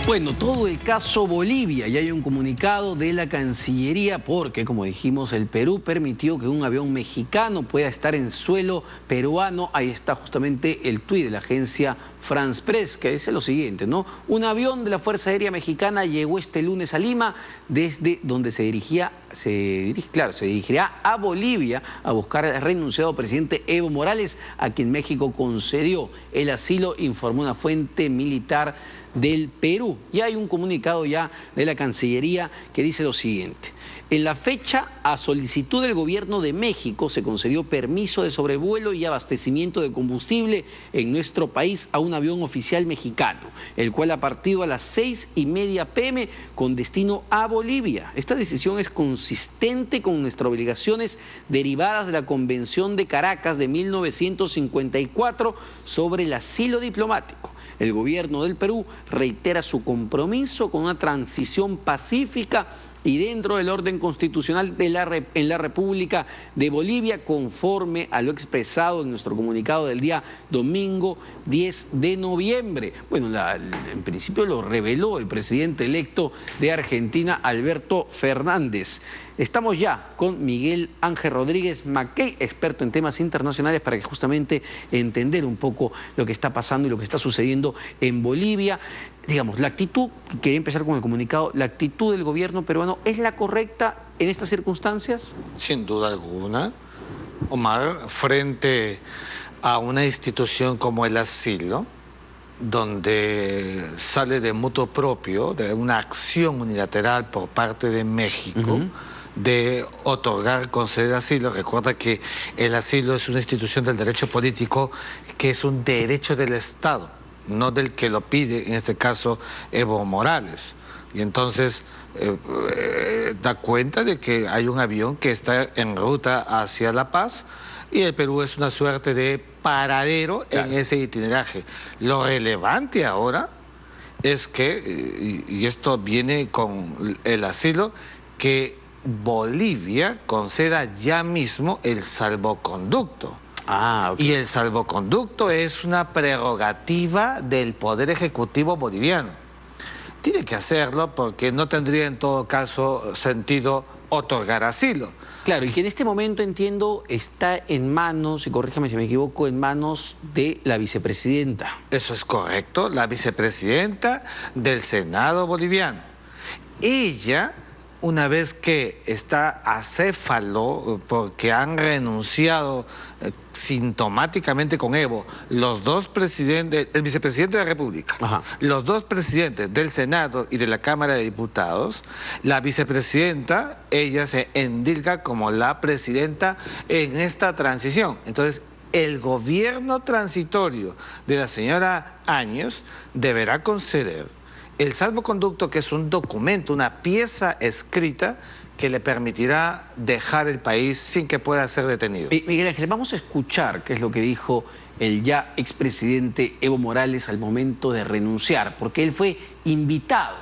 Bueno, todo el caso Bolivia, ya hay un comunicado de la Cancillería porque, como dijimos, el Perú permitió que un avión mexicano pueda estar en suelo peruano. Ahí está justamente el tuit de la agencia France Press, que dice lo siguiente, ¿no? Un avión de la Fuerza Aérea Mexicana llegó este lunes a Lima, desde donde se dirigirá a Bolivia a buscar al renunciado presidente Evo Morales, a quien México concedió el asilo, informó una fuente militar del Perú. Y hay un comunicado ya de la Cancillería que dice lo siguiente. En la fecha, a solicitud del gobierno de México, se concedió permiso de sobrevuelo y abastecimiento de combustible en nuestro país a un avión oficial mexicano, el cual ha partido a las 6:30 p.m. con destino a Bolivia. Esta decisión es consistente con nuestras obligaciones derivadas de la Convención de Caracas de 1954 sobre el asilo diplomático. El gobierno del Perú reitera su compromiso con una transición pacífica y dentro del orden constitucional en la República de Bolivia, conforme a lo expresado en nuestro comunicado del día domingo 10 de noviembre. Bueno, en principio lo reveló el presidente electo de Argentina, Alberto Fernández. Estamos ya con Miguel Ángel Rodríguez Mackey, experto en temas internacionales, para que justamente entender un poco lo que está pasando y lo que está sucediendo en Bolivia. Digamos, la actitud, quería empezar con el comunicado, ¿la actitud del gobierno peruano es la correcta en estas circunstancias? Sin duda alguna, Omar, frente a una institución como el asilo, donde sale de mutuo propio, de una acción unilateral por parte de México, de otorgar, conceder asilo. Recuerda que el asilo es una institución del derecho político que es un derecho del Estado, no del que lo pide, en este caso, Evo Morales. Y entonces da cuenta de que hay un avión que está en ruta hacia La Paz y el Perú es una suerte de paradero en ese itineraje. Lo relevante ahora es que, y esto viene con el asilo, que Bolivia conceda ya mismo el salvoconducto. Y el salvoconducto es una prerrogativa del Poder Ejecutivo boliviano. Tiene que hacerlo porque no tendría en todo caso sentido otorgar asilo. Claro, y que en este momento, entiendo, está en manos, y corríjame si me equivoco, en manos de la vicepresidenta. Eso es correcto, la vicepresidenta del Senado boliviano. Ella, una vez que está acéfalo, porque han renunciado sintomáticamente con Evo, los dos presidentes, el vicepresidente de la República, los dos presidentes del Senado y de la Cámara de Diputados, la vicepresidenta, ella se endilga como la presidenta en esta transición. Entonces, el gobierno transitorio de la señora Áñez deberá conceder el salvoconducto, que es un documento, una pieza escrita que le permitirá dejar el país sin que pueda ser detenido. Miguel Ángel, vamos a escuchar qué es lo que dijo el ya expresidente Evo Morales al momento de renunciar, porque él fue invitado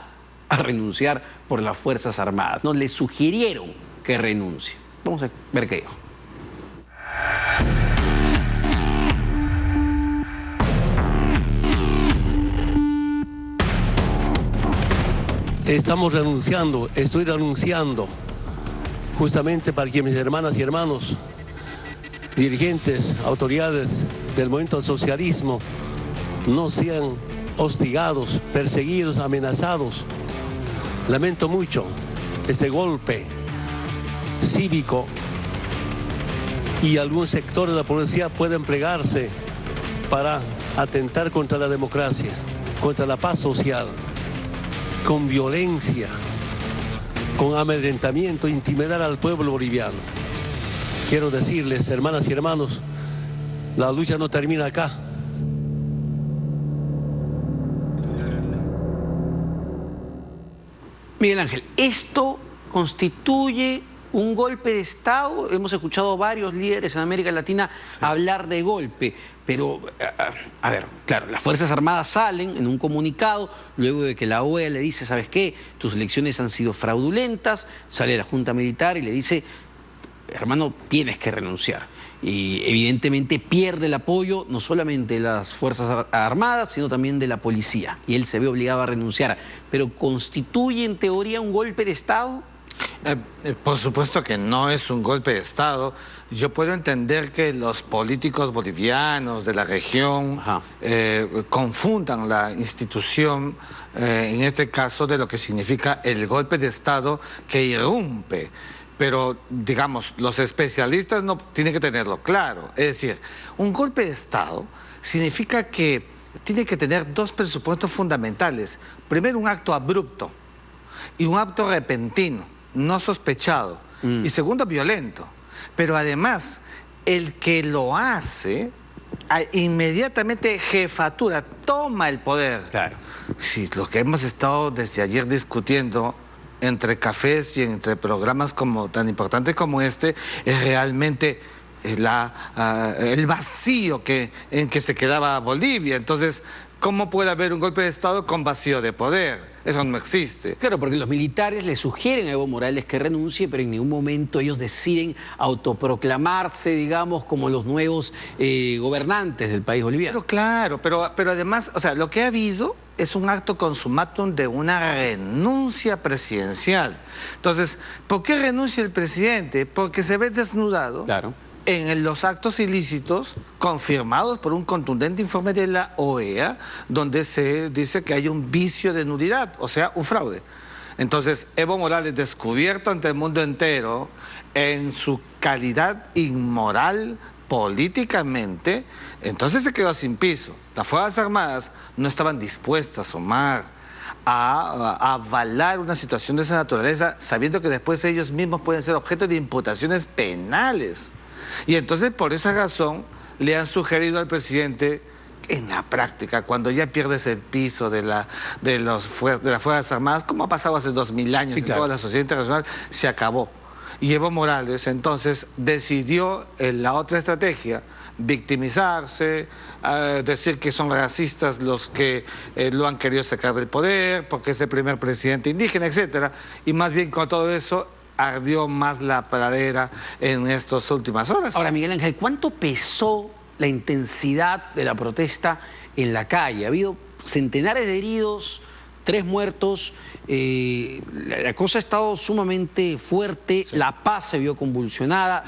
a renunciar por las Fuerzas Armadas, ¿no? Le sugirieron que renuncie. Vamos a ver qué dijo. Estamos renunciando, estoy renunciando justamente para que mis hermanas y hermanos, dirigentes, autoridades del movimiento del socialismo, no sean hostigados, perseguidos, amenazados. Lamento mucho este golpe cívico y algún sector de la policía puede emplearse para atentar contra la democracia, contra la paz social, con violencia, con amedrentamiento, intimidar al pueblo boliviano. Quiero decirles, hermanas y hermanos, la lucha no termina acá. Miguel Ángel, ¿esto constituye un golpe de Estado? Hemos escuchado a varios líderes en América Latina hablar de golpe, pero, a ver, claro, las Fuerzas Armadas salen en un comunicado, luego de que la OEA le dice, ¿sabes qué? Tus elecciones han sido fraudulentas, sale la Junta Militar y le dice, hermano, tienes que renunciar. y evidentemente pierde el apoyo no solamente de las Fuerzas Armadas, sino también de la policía. Y él se ve obligado a renunciar. ¿Pero constituye en teoría un golpe de Estado? Por supuesto que no es un golpe de Estado. Yo puedo entender que los políticos bolivianos de la región confundan la institución, en este caso, de lo que significa el golpe de Estado que irrumpe. Pero, digamos, los especialistas no tienen que tenerlo claro. Es decir, un golpe de Estado significa que tiene que tener dos presupuestos fundamentales. Primero, un acto abrupto y un acto repentino, no sospechado. Y segundo, violento. Pero además, el que lo hace, inmediatamente jefatura, toma el poder. Claro. Sí, lo que hemos estado desde ayer discutiendo entre cafés y entre programas tan importantes como este, es realmente el vacío en que se quedaba Bolivia. Entonces, ¿cómo puede haber un golpe de Estado con vacío de poder? Eso no existe. Claro, porque los militares le sugieren a Evo Morales que renuncie, pero en ningún momento ellos deciden autoproclamarse, digamos, como los nuevos gobernantes del país boliviano. Pero claro, pero además, o sea, lo que ha habido es un acto consumatum de una renuncia presidencial. Entonces, ¿por qué renuncia el presidente? Porque se ve desnudado. Claro. En los actos ilícitos confirmados por un contundente informe de la OEA, donde se dice que hay un vicio de nulidad, o sea, un fraude. Entonces, Evo Morales, descubierto ante el mundo entero en su calidad inmoral políticamente, entonces se quedó sin piso. Las Fuerzas Armadas no estaban dispuestas, Omar, a avalar una situación de esa naturaleza, sabiendo que después ellos mismos pueden ser objeto de imputaciones penales. Y entonces, por esa razón, le han sugerido al presidente, en la práctica, cuando ya pierdes el piso de las Fuerzas Armadas, como ha pasado hace 2000 años en toda la sociedad internacional, se acabó. Y Evo Morales, entonces, decidió en la otra estrategia, victimizarse, decir que son racistas los que lo han querido sacar del poder, porque es el primer presidente indígena, etcétera. Y más bien con todo eso, ardió más la pradera en estas últimas horas. Ahora, Miguel Ángel, ¿cuánto pesó la intensidad de la protesta en la calle? Ha habido centenares de heridos, 3 muertos, la cosa ha estado sumamente fuerte, sí. La paz se vio convulsionada,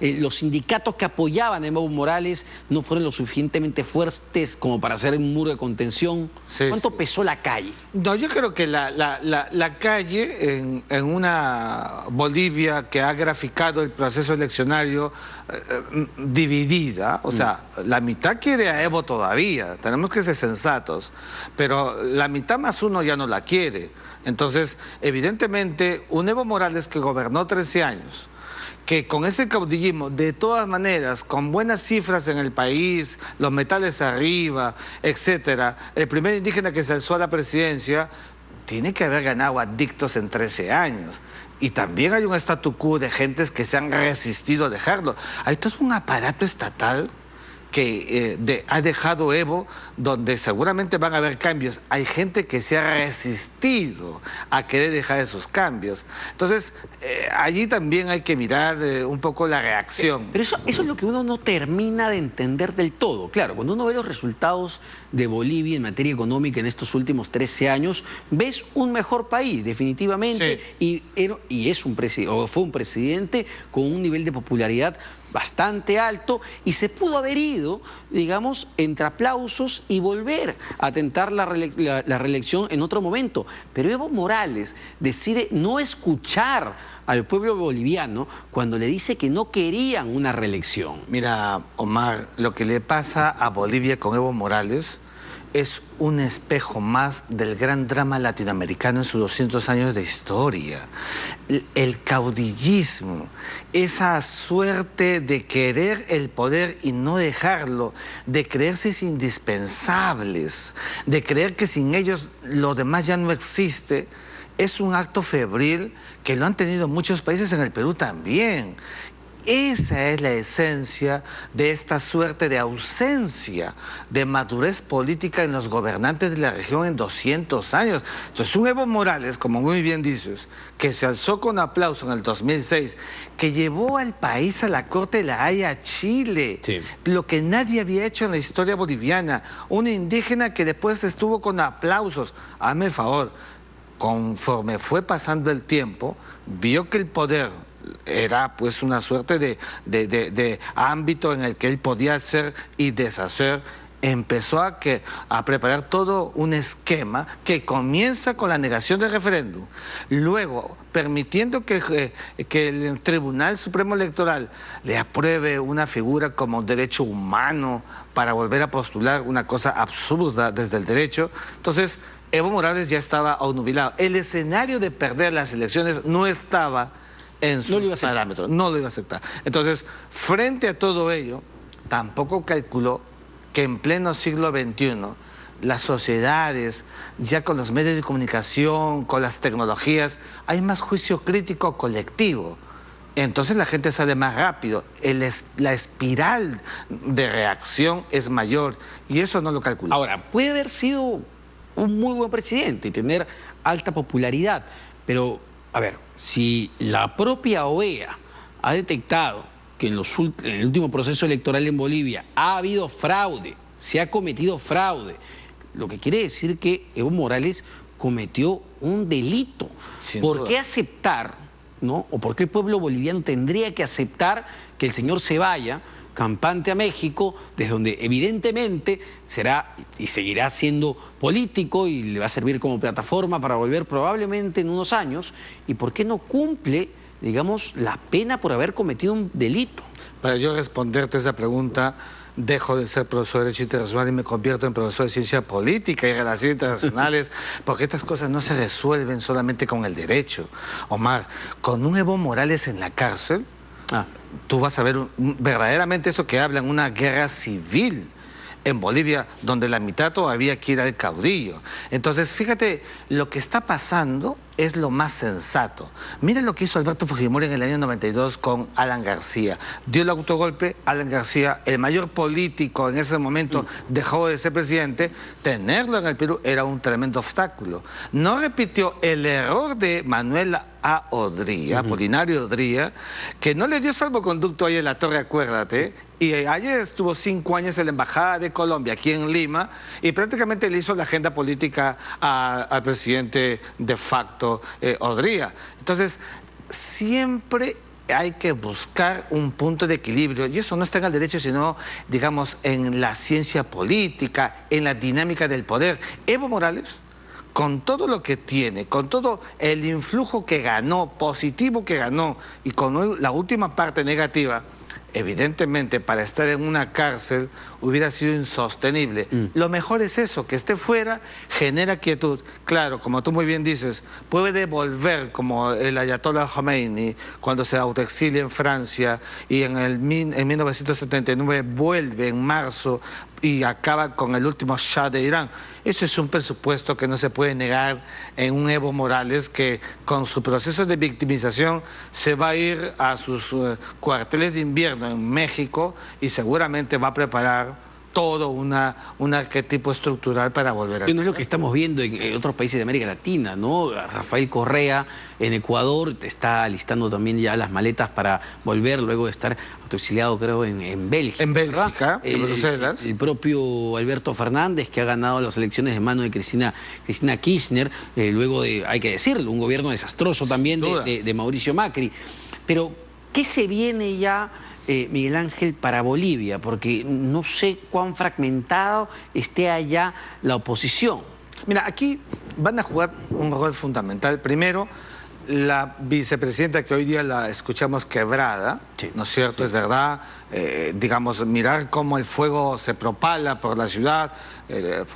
los sindicatos que apoyaban a Evo Morales no fueron lo suficientemente fuertes como para hacer un muro de contención. Sí, ¿cuánto pesó la calle? No, yo creo que la calle en una Bolivia que ha graficado el proceso eleccionario dividida, o sea, la mitad quiere a Evo todavía, tenemos que ser sensatos, pero la mitad más uno ya no la quiere. Entonces, evidentemente, un Evo Morales que gobernó 13 años, que con ese caudillismo, de todas maneras, con buenas cifras en el país, los metales arriba, etcétera, el primer indígena que se alzó a la presidencia, tiene que haber ganado adictos en 13 años. Y también hay un statu quo de gentes que se han resistido a dejarlo. Hay todo un aparato estatal que ha dejado Evo, donde seguramente van a haber cambios. Hay gente que se ha resistido a querer dejar esos cambios. Entonces, allí también hay que mirar un poco la reacción. Pero eso es lo que uno no termina de entender del todo. Claro, cuando uno ve los resultados de Bolivia en materia económica en estos últimos 13 años, ves un mejor país, definitivamente, sí. Fue un presidente con un nivel de popularidad bastante alto y se pudo haber ido, digamos, entre aplausos y volver a tentar la reelección en otro momento. Pero Evo Morales decide no escuchar al pueblo boliviano cuando le dice que no querían una reelección. Mira, Omar, lo que le pasa a Bolivia con Evo Morales es un espejo más del gran drama latinoamericano en sus 200 años de historia. El caudillismo, esa suerte de querer el poder y no dejarlo, de creerse indispensables, de creer que sin ellos lo demás ya no existe, es un acto febril que lo han tenido muchos países, en el Perú también. esa es la esencia de esta suerte de ausencia de madurez política en los gobernantes de la región en 200 años. Entonces, un Evo Morales, como muy bien dices, que se alzó con aplauso en el 2006, que llevó al país a la Corte de la Haya, Chile, Sí. lo que nadie había hecho en la historia boliviana, un indígena que después estuvo con aplausos. Hazme el favor, conforme fue pasando el tiempo, vio que el poder era pues una suerte de ámbito en el que él podía hacer y deshacer, empezó a preparar todo un esquema que comienza con la negación del referéndum, luego permitiendo que el Tribunal Supremo Electoral le apruebe una figura como derecho humano para volver a postular una cosa absurda desde el derecho. Entonces, Evo Morales ya estaba obnubilado. El escenario de perder las elecciones no estaba en sus parámetros, no lo iba a aceptar. Entonces, frente a todo ello, tampoco calculó que en pleno siglo XXI las sociedades, ya con los medios de comunicación, con las tecnologías, hay más juicio crítico colectivo. Entonces la gente sale más rápido, la espiral de reacción es mayor y eso no lo calculó. Ahora, puede haber sido un muy buen presidente y tener alta popularidad, pero, a ver, si la propia OEA ha detectado que en el último proceso electoral en Bolivia ha habido fraude, se ha cometido fraude, lo que quiere decir que Evo Morales cometió un delito. ¿Por qué aceptar, ¿no? O por qué el pueblo boliviano tendría que aceptar que el señor se vaya campante a México, desde donde evidentemente será y seguirá siendo político y le va a servir como plataforma para volver probablemente en unos años? ¿Y por qué no cumple, digamos, la pena por haber cometido un delito? Para yo responderte esa pregunta, dejo de ser profesor de Derecho Internacional y me convierto en profesor de Ciencia Política y Relaciones Internacionales, porque estas cosas no se resuelven solamente con el derecho. Omar, con un Evo Morales en la cárcel, tú vas a ver verdaderamente eso que hablan, una guerra civil en Bolivia, donde la mitad todavía quiere al caudillo. Entonces, fíjate, lo que está pasando es lo más sensato. Mira lo que hizo Alberto Fujimori en el año 92 con Alan García. Dio el autogolpe, Alan García, el mayor político en ese momento, dejó de ser presidente. Tenerlo en el Perú era un tremendo obstáculo. No repitió el error de Manuel A. Odría, Apolinario Odría, que no le dio salvoconducto ahí en la Torre, acuérdate, y ayer estuvo 5 años en la Embajada de Colombia, aquí en Lima, y prácticamente le hizo la agenda política al presidente de facto, Odría. Entonces, siempre hay que buscar un punto de equilibrio, y eso no está en el derecho, sino, digamos, en la ciencia política, en la dinámica del poder. Evo Morales, con todo lo que tiene, con todo el influjo que ganó, positivo que ganó, y con la última parte negativa, evidentemente para estar en una cárcel hubiera sido insostenible. Lo mejor es eso, que esté fuera, genera quietud. Claro, como tú muy bien dices, puede volver como el Ayatollah Khomeini cuando se autoexilia en Francia y en 1979 vuelve en marzo y acaba con el último Shah de Irán. Eso es un presupuesto que no se puede negar en un Evo Morales que con su proceso de victimización se va a ir a sus cuarteles de invierno en México y seguramente va a preparar todo un arquetipo estructural para volver a... No es lo que estamos viendo en otros países de América Latina, ¿no? Rafael Correa en Ecuador está alistando también ya las maletas para volver luego de estar autoexiliado, creo, en Bélgica. En Bélgica, en Bruselas. El propio Alberto Fernández, que ha ganado las elecciones de mano de Cristina Kirchner, luego de, hay que decirlo, un gobierno desastroso también de Mauricio Macri. Pero, ¿qué se viene ya, Miguel Ángel, para Bolivia? Porque no sé cuán fragmentado esté allá la oposición. Mira, aquí van a jugar un rol fundamental. Primero, la vicepresidenta, que hoy día la escuchamos quebrada, ¿no es cierto? Sí. Es verdad, digamos, mirar cómo el fuego se propala por la ciudad,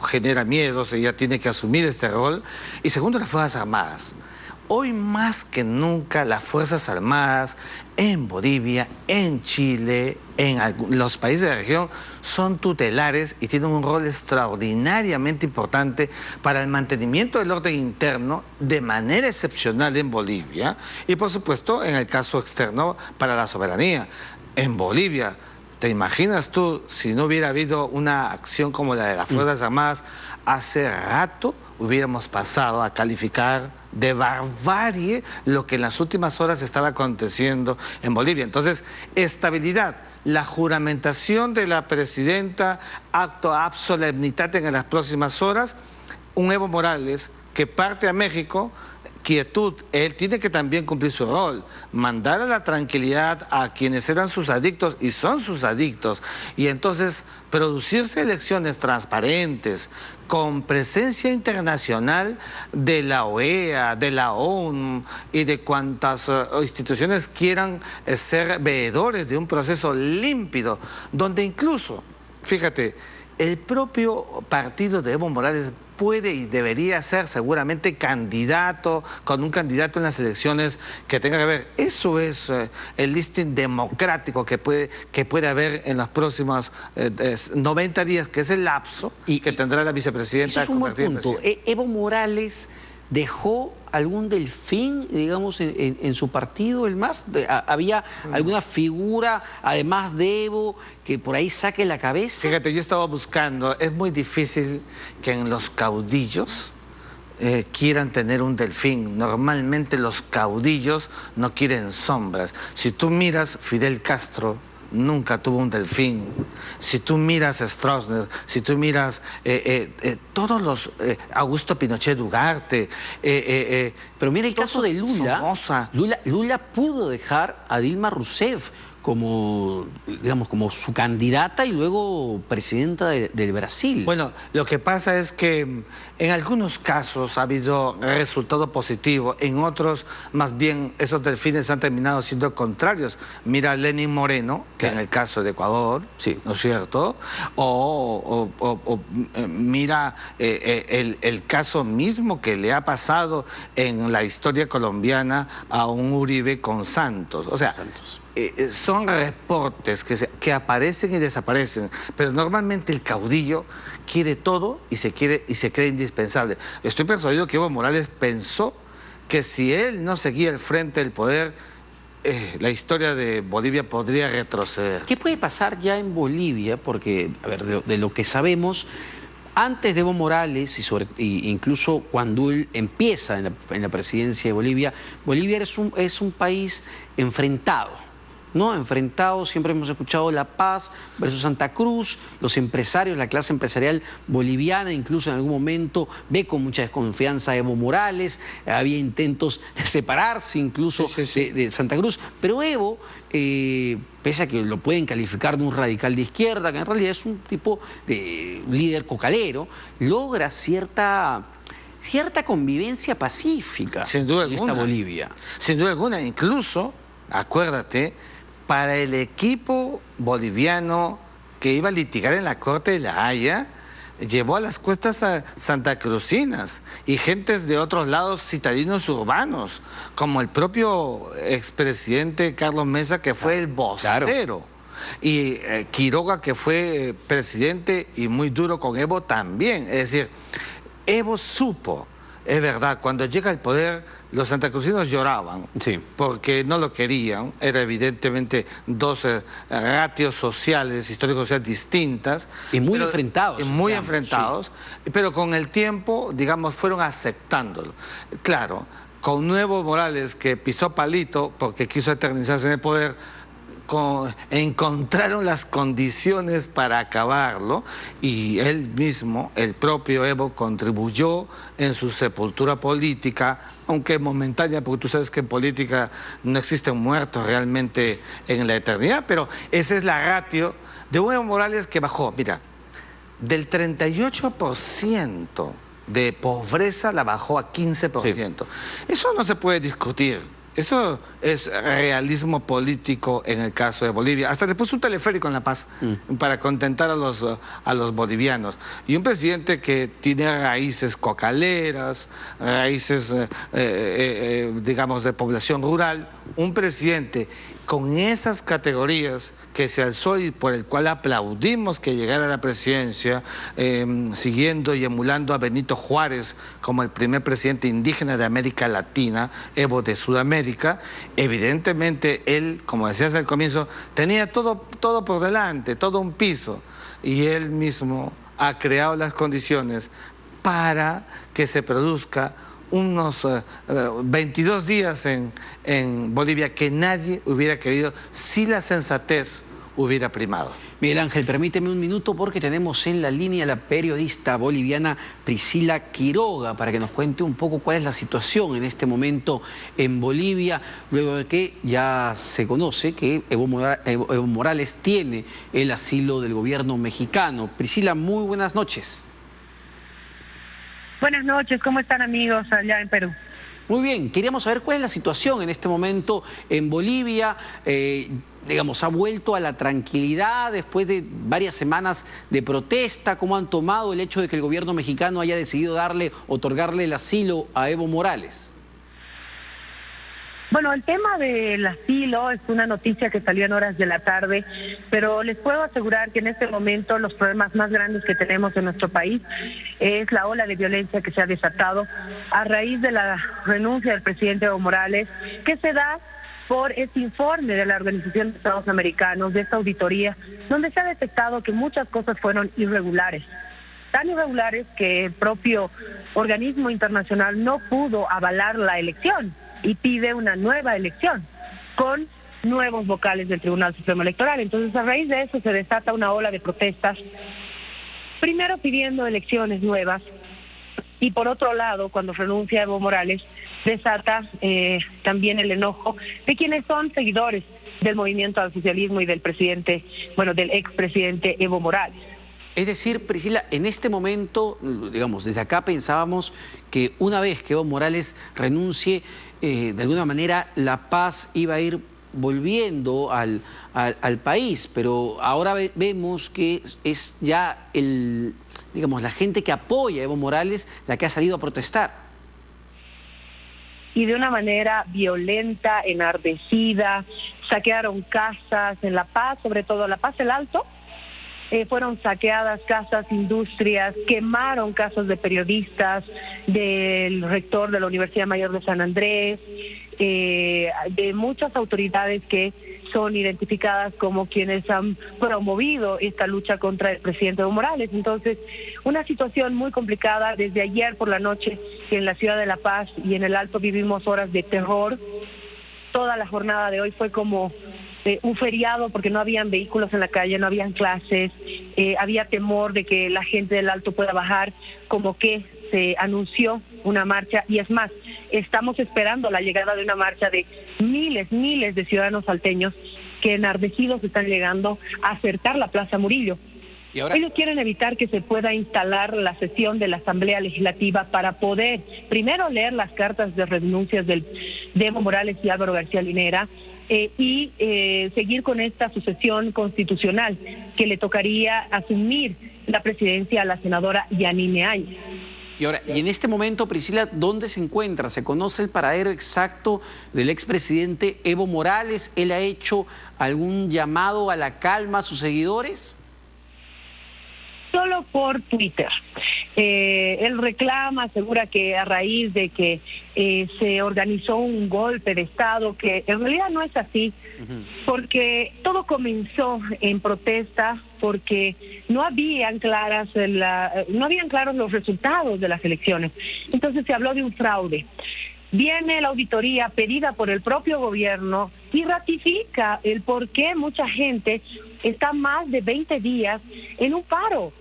genera miedos, ella tiene que asumir este rol. Y segundo, las Fuerzas Armadas. Hoy más que nunca las Fuerzas Armadas en Bolivia, en Chile, en los países de la región son tutelares y tienen un rol extraordinariamente importante para el mantenimiento del orden interno de manera excepcional en Bolivia y por supuesto en el caso externo para la soberanía. En Bolivia, ¿te imaginas tú si no hubiera habido una acción como la de las Fuerzas Armadas? Hace rato hubiéramos pasado a calificar de barbarie lo que en las últimas horas estaba aconteciendo en Bolivia. Entonces, estabilidad, la juramentación de la presidenta, acto ab solemnitatem en las próximas horas, un Evo Morales que parte a México, quietud, él tiene que también cumplir su rol, mandar a la tranquilidad a quienes eran sus adictos y son sus adictos, y entonces producirse elecciones transparentes, con presencia internacional de la OEA, de la ONU y de cuantas instituciones quieran ser veedores de un proceso límpido, donde incluso, fíjate, el propio partido de Evo Morales puede y debería ser seguramente candidato, con un candidato en las elecciones que tenga que ver. Eso es el listing democrático que puede haber en los próximos 90 días, que es el lapso que tendrá la vicepresidenta. Eso es un buen punto. Evo Morales dejó algún delfín, digamos, en su partido, el MAS. ¿Había alguna figura, además de Evo, que por ahí saque la cabeza? Fíjate, yo estaba buscando, es muy difícil que en los caudillos quieran tener un delfín. Normalmente los caudillos no quieren sombras. Si tú miras Fidel Castro, nunca tuvo un delfín. Si tú miras a Stroessner, si tú miras todos los Augusto Pinochet Ugarte, pero mira el caso de Lula. Lula pudo dejar a Dilma Rousseff como, digamos, como su candidata y luego presidenta del Brasil. Bueno, lo que pasa es que en algunos casos ha habido resultado positivo, en otros más bien esos delfines han terminado siendo contrarios. Mira a Lenín Moreno, que en el caso de Ecuador, sí, ¿no es cierto? O mira el caso mismo que le ha pasado en la historia colombiana a un Uribe con Santos. O sea, son reportes que aparecen y desaparecen, pero normalmente el caudillo quiere todo y se cree indispensable. Estoy persuadido que Evo Morales pensó que si él no seguía al frente del poder, la historia de Bolivia podría retroceder. ¿Qué puede pasar ya en Bolivia? Porque, a ver, de lo que sabemos, antes de Evo Morales y incluso cuando él empieza en la presidencia de Bolivia, Bolivia es un país enfrentado. ¿No? Enfrentados, siempre hemos escuchado La Paz versus Santa Cruz, los empresarios, la clase empresarial boliviana, incluso en algún momento ve con mucha desconfianza a Evo Morales, había intentos de separarse incluso de Santa Cruz, pero Evo, pese a que lo pueden calificar de un radical de izquierda, que en realidad es un tipo de líder cocalero, logra cierta convivencia pacífica sin duda en alguna, esta Bolivia. Sin duda alguna, incluso, acuérdate, para el equipo boliviano que iba a litigar en la Corte de La Haya, llevó a las cuestas a santacrucinas y gentes de otros lados citadinos urbanos, como el propio expresidente Carlos Mesa, que fue el vocero. Y Quiroga, que fue presidente y muy duro con Evo también. Es decir, Evo supo. Es verdad, cuando llega al poder, los santacrucinos lloraban, porque no lo querían. Era evidentemente dos ratios sociales, históricos sociales distintas. Y muy enfrentados. Muy enfrentados, pero con el tiempo, digamos, fueron aceptándolo. Claro, con Evo Morales, que pisó palito porque quiso eternizarse en el poder, encontraron las condiciones para acabarlo y él mismo, el propio Evo, contribuyó en su sepultura política, aunque momentánea, porque tú sabes que en política no existen muertos realmente en la eternidad, pero esa es la ratio de un Evo Morales que bajó, mira, del 38% de pobreza la bajó a 15%. Eso no se puede discutir. Eso es realismo político en el caso de Bolivia. Hasta le puso un teleférico en La Paz para contentar a los bolivianos. Y un presidente que tiene raíces cocaleras, raíces, digamos, de población rural, un presidente con esas categorías que se alzó y por el cual aplaudimos que llegara a la presidencia, siguiendo y emulando a Benito Juárez como el primer presidente indígena de América Latina, Evo de Sudamérica. Evidentemente él, como decías al comienzo, tenía todo por delante, todo un piso, y él mismo ha creado las condiciones para que se produzca unos 22 días en Bolivia que nadie hubiera querido si la sensatez hubiera primado. Miguel Ángel, permíteme un minuto porque tenemos en la línea a la periodista boliviana Priscila Quiroga para que nos cuente un poco cuál es la situación en este momento en Bolivia, luego de que ya se conoce que Evo Morales tiene el asilo del gobierno mexicano. Priscila, muy buenas noches. Buenas noches, ¿cómo están amigos allá en Perú? Muy bien, queríamos saber cuál es la situación en este momento en Bolivia. Digamos, ha vuelto a la tranquilidad después de varias semanas de protesta. ¿Cómo han tomado el hecho de que el gobierno mexicano haya decidido otorgarle el asilo a Evo Morales? Bueno, el tema del asilo es una noticia que salió en horas de la tarde, pero les puedo asegurar que en este momento los problemas más grandes que tenemos en nuestro país es la ola de violencia que se ha desatado a raíz de la renuncia del presidente Evo Morales, que se da por este informe de la Organización de Estados Americanos, de esta auditoría, donde se ha detectado que muchas cosas fueron irregulares. Tan irregulares que el propio organismo internacional no pudo avalar la elección y pide una nueva elección con nuevos vocales del Tribunal Supremo Electoral. Entonces, a raíz de eso se desata una ola de protestas, primero pidiendo elecciones nuevas, y por otro lado, cuando renuncia Evo Morales, desata también el enojo de quienes son seguidores del movimiento al socialismo y del presidente, del expresidente Evo Morales. Es decir, Priscila, en este momento, digamos, desde acá pensábamos que una vez que Evo Morales renuncie, de alguna manera la paz iba a ir volviendo al país, pero ahora vemos que es ya la gente que apoya a Evo Morales la que ha salido a protestar. Y de una manera violenta, enardecida, saquearon casas en La Paz, sobre todo La Paz el Alto. Fueron saqueadas casas, industrias, quemaron casas de periodistas, del rector de la Universidad Mayor de San Andrés, de muchas autoridades que son identificadas como quienes han promovido esta lucha contra el presidente Evo Morales. Entonces, una situación muy complicada. Desde ayer por la noche en la ciudad de La Paz y en el Alto vivimos horas de terror. Toda la jornada de hoy fue como un feriado porque no habían vehículos en la calle, no habían clases, había temor de que la gente del Alto pueda bajar, como que se anunció una marcha, y es más, estamos esperando la llegada de una marcha de miles de ciudadanos salteños que enardecidos están llegando a cercar la Plaza Murillo. ¿Y ahora? Ellos quieren evitar que se pueda instalar la sesión de la Asamblea Legislativa para poder primero leer las cartas de renuncias de Evo Morales y Álvaro García Linera, y seguir con esta sucesión constitucional que le tocaría asumir la presidencia a la senadora Yanine Áñez. Y ahora, y en este momento, Priscila, ¿dónde se encuentra? ¿Se conoce el paradero exacto del expresidente Evo Morales? ¿Él ha hecho algún llamado a la calma a sus seguidores? Solo por Twitter. Él reclama, asegura que a raíz de que se organizó un golpe de Estado, que en realidad no es así, porque todo comenzó en protesta, porque no habían claros los resultados de las elecciones. Entonces se habló de un fraude. Viene la auditoría pedida por el propio gobierno y ratifica el por qué mucha gente está más de 20 días en un paro.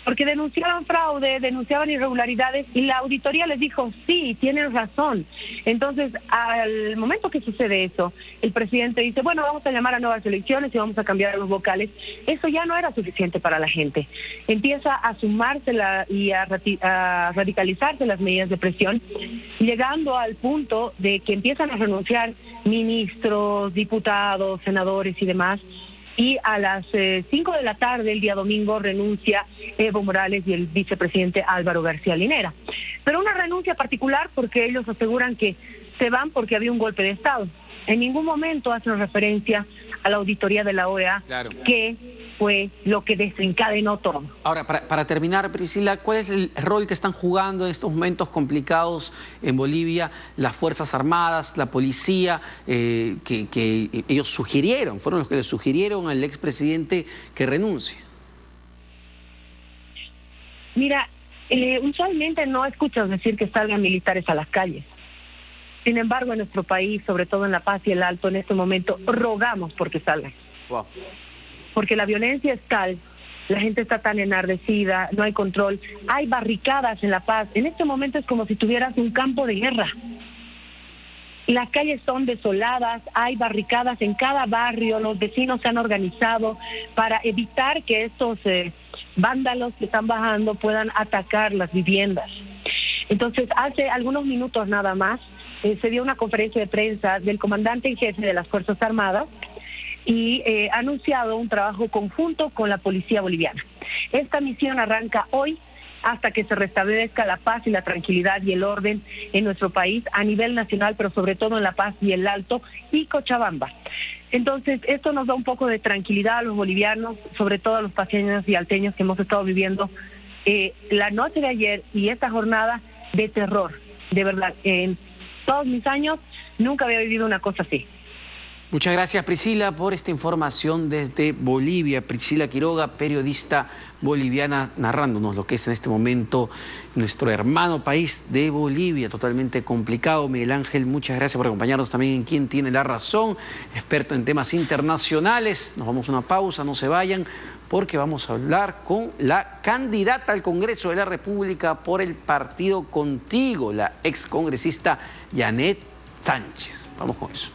porque denunciaban fraude, denunciaban irregularidades y la auditoría les dijo, sí, tienen razón. Entonces, al momento que sucede eso, el presidente dice, bueno, vamos a llamar a nuevas elecciones y vamos a cambiar a los vocales. Eso ya no era suficiente para la gente. Empieza a sumarse y a radicalizarse las medidas de presión, llegando al punto de que empiezan a renunciar ministros, diputados, senadores y demás. Y a las 5 de la tarde, el día domingo, renuncia Evo Morales y el vicepresidente Álvaro García Linera. Pero una renuncia particular porque ellos aseguran que se van porque había un golpe de Estado. En ningún momento hacen referencia a la auditoría de la OEA, claro, que fue lo que desencadenó todo. Ahora, para terminar, Priscila, ¿cuál es el rol que están jugando en estos momentos complicados en Bolivia las Fuerzas Armadas, la policía, que ellos sugirieron, fueron los que le sugirieron al expresidente que renuncie? Mira, usualmente no escuchas decir que salgan militares a las calles. Sin embargo, en nuestro país, sobre todo en La Paz y el Alto, en este momento, rogamos porque salgan. Wow. Porque la violencia es tal, la gente está tan enardecida, no hay control, hay barricadas en La Paz. En este momento es como si tuvieras un campo de guerra. Las calles son desoladas, hay barricadas en cada barrio, los vecinos se han organizado para evitar que estos vándalos que están bajando puedan atacar las viviendas. Entonces, hace algunos minutos nada más, se dio una conferencia de prensa del comandante en jefe de las Fuerzas Armadas y ha anunciado un trabajo conjunto con la policía boliviana. Esta misión arranca hoy hasta que se restablezca la paz y la tranquilidad y el orden en nuestro país a nivel nacional, pero sobre todo en La Paz y el Alto y Cochabamba. Entonces, esto nos da un poco de tranquilidad a los bolivianos, sobre todo a los paseños y alteños que hemos estado viviendo la noche de ayer y esta jornada de terror. De verdad, en todos mis años nunca había vivido una cosa así. Muchas gracias, Priscila, por esta información desde Bolivia. Priscila Quiroga, periodista boliviana, narrándonos lo que es en este momento nuestro hermano país de Bolivia, totalmente complicado. Miguel Ángel, muchas gracias por acompañarnos también en Quién Tiene la Razón, experto en temas internacionales. Nos vamos a una pausa, no se vayan, porque vamos a hablar con la candidata al Congreso de la República por el partido Contigo, la excongresista Yanet Sánchez. Vamos con eso.